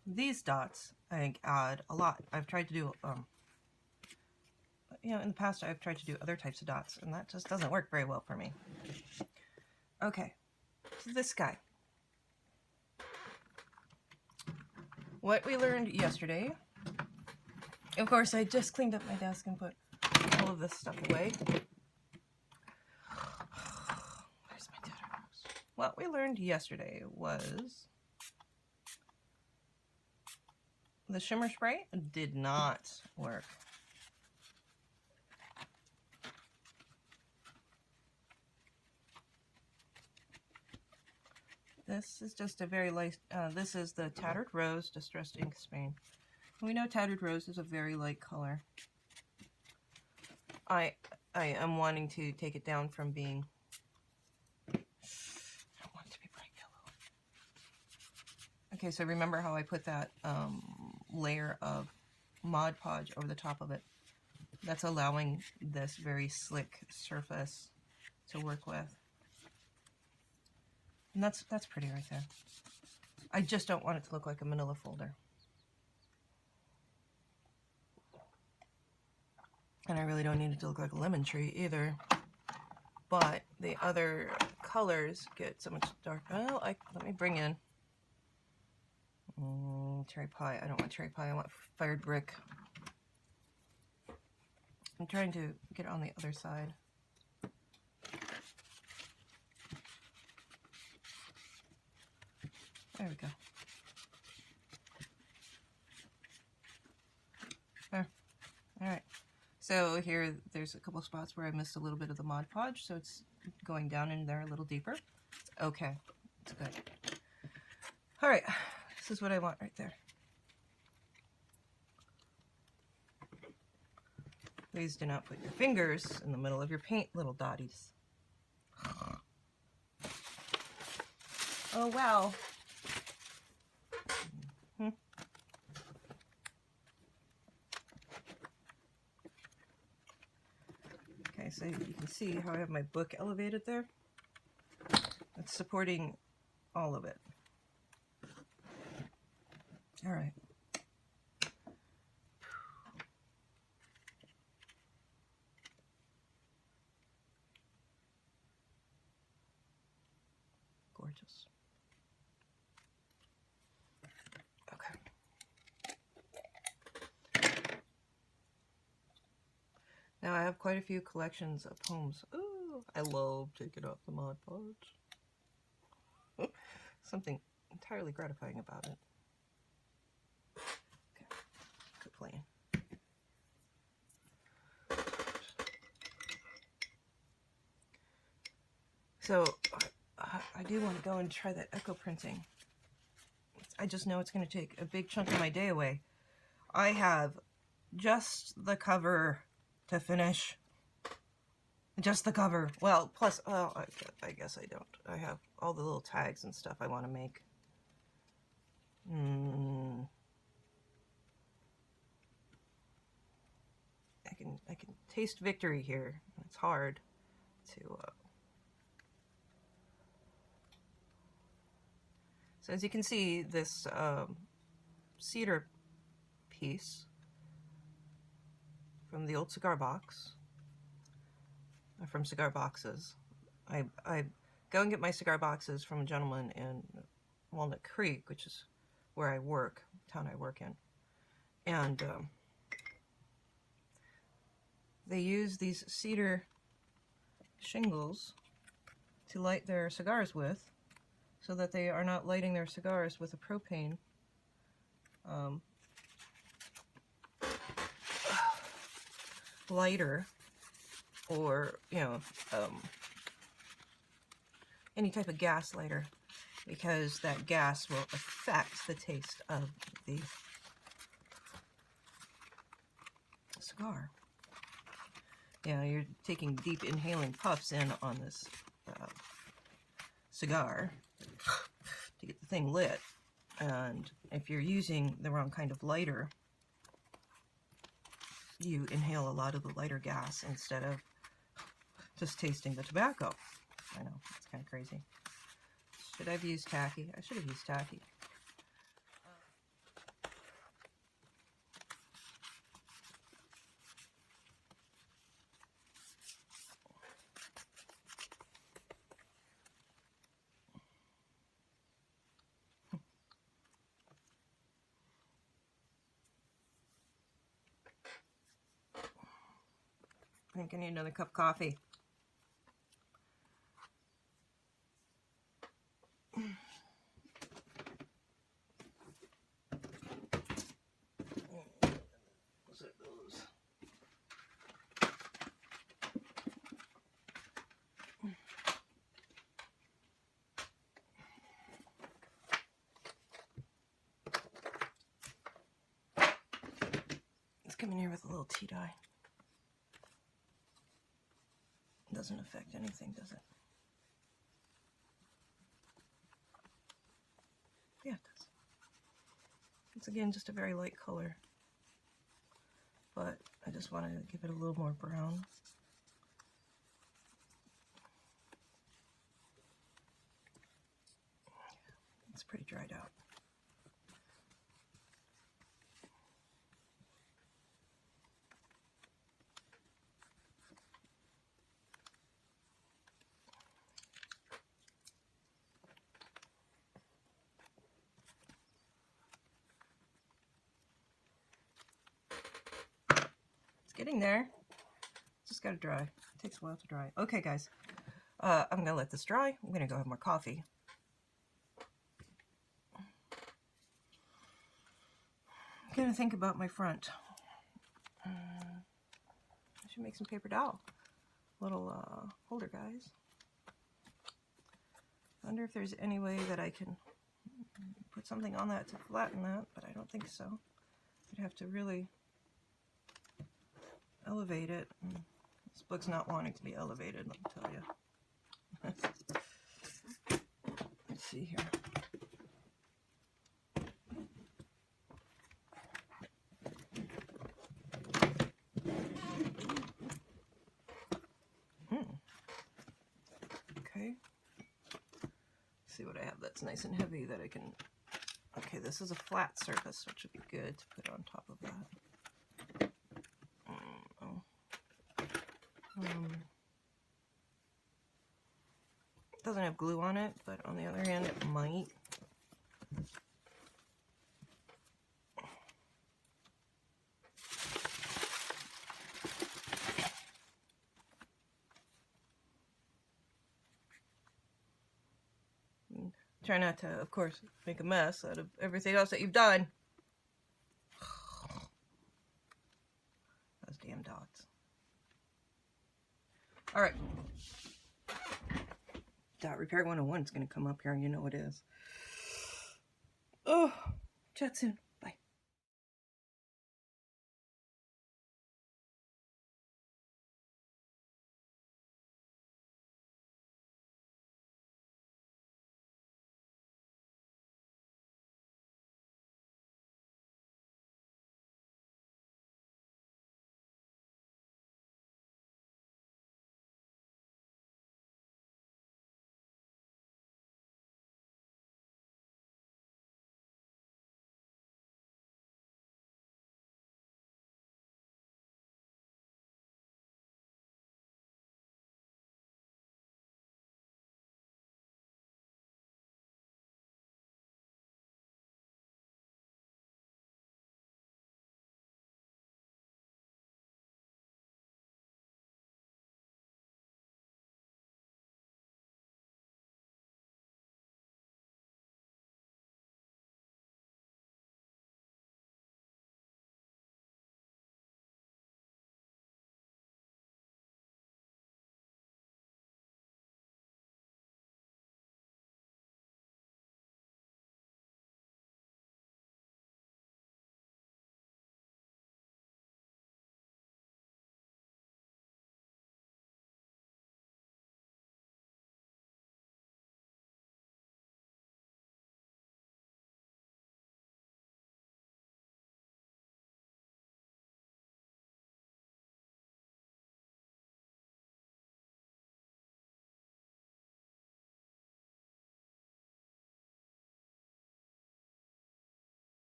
These dots, I think, add a lot. I've tried to do, in the past I've tried to do other types of dots, and that just doesn't work very well for me. Okay, so this guy. What we learned yesterday, of course, I just cleaned up my desk and put all of this stuff away. Where's my Tattered rose? What we learned yesterday was the shimmer spray did not work. This is just a very light, this is the Tattered Rose Distressed Ink Stain. We know Tattered Rose is a very light color. I am wanting to take it down from being, I don't want it to be bright yellow. Okay, so remember how I put that layer of Mod Podge over the top of it? That's allowing this very slick surface to work with. And that's pretty right there. I just don't want it to look like a manila folder. And I really don't need it to look like a lemon tree either. But the other colors get so much darker. Well, let me bring in cherry pie. I don't want cherry pie. I want fired brick. I'm trying to get it on the other side. There we go. There. All right. So here, there's a couple spots where I missed a little bit of the Mod Podge, so it's going down in there a little deeper. It's okay. It's good. All right. This is what I want right there. Please do not put your fingers in the middle of your paint, little dotties. Oh, wow. Okay, so you can see how I have my book elevated there. It's supporting all of it. All right. Gorgeous. Okay. Now I have quite a few collections of poems. Ooh, I love taking off the Mod Podge. Something entirely gratifying about it. Okay, quit playing. So I do want to go and try that echo printing. I just know it's going to take a big chunk of my day away. I have just the cover to finish. Just the cover. Well, plus, well, I guess I don't. I have all the little tags and stuff I want to make. I can taste victory here. It's hard to. So as you can see, this cedar piece from the old cigar box, from cigar boxes. I go and get my cigar boxes from a gentleman in Walnut Creek, which is where I work, town I work in. And they use these cedar shingles to light their cigars with, so that they are not lighting their cigars with a propane lighter, or, you know, any type of gas lighter, because that gas will affect the taste of the cigar. Yeah, you're taking deep inhaling puffs in on this cigar to get the thing lit, and if you're using the wrong kind of lighter, you inhale a lot of the lighter gas instead of just tasting the tobacco. I know, it's kind of crazy. Should I have used tacky? I should have used tacky. I think I need another cup of coffee. Let's come in here with a little tea dye. Doesn't affect anything, does it? Yeah, it does. It's again just a very light color, but I just wanted to give it a little more brown. It's pretty dried out. Getting there. Just gotta dry. It takes a while to dry. Okay, guys. I'm gonna let this dry. I'm gonna go have more coffee. I'm gonna think about my front. I should make some paper dowel. Little holder, guys. I wonder if there's any way that I can put something on that to flatten that, but I don't think so. I'd have to really elevate it. This book's not wanting to be elevated, let me tell you. Let's see here. Okay. Let's see what I have that's nice and heavy that I can... Okay, this is a flat surface, which would be good to put on top of that. It doesn't have glue on it, but on the other hand, it might. Try not to, of course, make a mess out of everything else that you've done. Those damn dots. All right. Dot Repair 101 is going to come up here, and you know it is. Oh, chat soon.